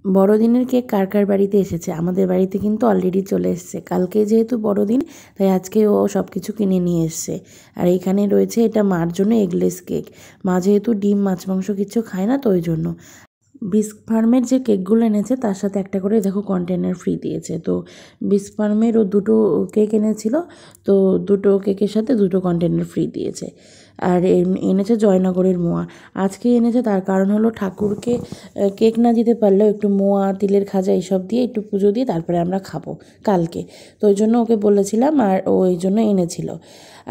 বড়দিনের কেক কার কার বাড়িতে এসেছে? আমাদের বাড়িতে কিন্তু অলরেডি চলে এসেছে। কালকে যেহেতু বড়দিন তাই আজকে ও সব কিছু কিনে নিয়ে এসছে। আর এইখানে রয়েছে এটা মার জন্য এগলেস কেক। মা যেহেতু ডিম মাছ মাংস কিছু খায় না তো ওই জন্য। বিস্ক ফার্মের যে কেকগুলো এনেছে তার সাথে একটা করে দেখো কন্টেনার ফ্রি দিয়েছে। তো বিস্ক ফার্মের ও দুটো কেক এনেছিল, তো দুটো কেকের সাথে দুটো কন্টেনার ফ্রি দিয়েছে। আর এনেছে জয়নগরের মোয়া। আজকে এনেছে তার কারণ হলো ঠাকুরকে কেক না দিতে পারলেও একটু মোয়া তিলের খাজা এইসব দিয়ে একটু পুজো দিয়ে তারপরে আমরা খাবো কালকে। তো ওই জন্য ওকে বলেছিলাম আর ও এই জন্য এনেছিল।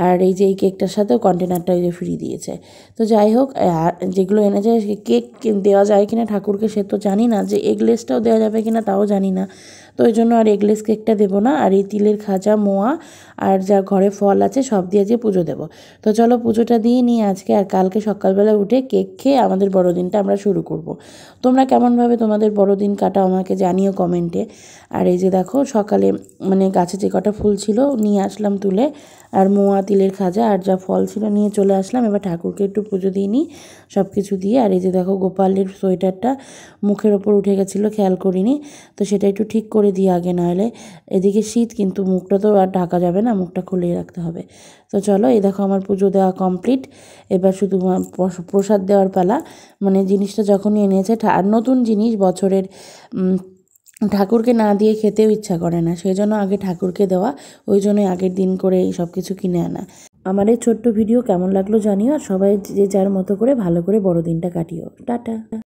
আর এই যে এই কেকটার সাথেও কন্টেনারটা ওই যে ফ্রি দিয়েছে। তো যাই হোক, যেগুলো এনেছে কেক দেওয়া যায় কিনা ঠাকুরকে সে তো জানি না, যে এগলেসটাও দেওয়া যাবে কিনা তাও জানি না। তো ওই জন্য আর এগলেস কেকটা দেবো না, আর এই তিলের খাজা মোয়া আর যা ঘরে ফল আছে সব দিয়ে যে পুজো দেবো। তো চলো পুজোটা দিয়ে নিই আজকে, আর কালকে সকালবেলা উঠে কেক খেয়ে আমাদের বড়দিনটা আমরা শুরু করব। তোমরা কেমনভাবে তোমাদের বড়দিন কাটাও আমাকে জানিও কমেন্টে। আর এই যে দেখো সকালে মানে গাছে যে কটা ফুল ছিল নিয়ে আসলাম তুলে, আর মোয়া তিলের খাজা আর যা ফল ছিল নিয়ে চলে আসলাম। এবার ঠাকুরকে একটু পুজো দিয়ে নিই সব কিছু দিয়ে। আর এই যে দেখো গোপালের সোয়েটারটা মুখের ওপর উঠে গেছিলো, খেয়াল করিনি, তো সেটা একটু ঠিক করে দিই আগে, নাহলে এদিকে শীত কিন্তু মুখটা তো আর ঢাকা যাবে না, মুখটা খুলেই রাখতে হবে। তো চলো, এই দেখো আমার পুজো দেওয়া কমপ্লিট। এবার শুধু প্রসাদ দেওয়ার পালা। মানে জিনিসটা যখনই এনেছে, আর নতুন জিনিস বছরের ঠাকুরকে না দিয়ে খেতেও ইচ্ছা করে না, সেই জন্য আগে ঠাকুরকে দেওয়া, ওই জন্যই আগের দিন করে এই সব কিছু কিনে আনা। আমার এই ছোট্ট ভিডিও কেমন লাগলো জানিও, আর সবাই যে যার মতো করে ভালো করে বড়দিনটা কাটিও। টাটা।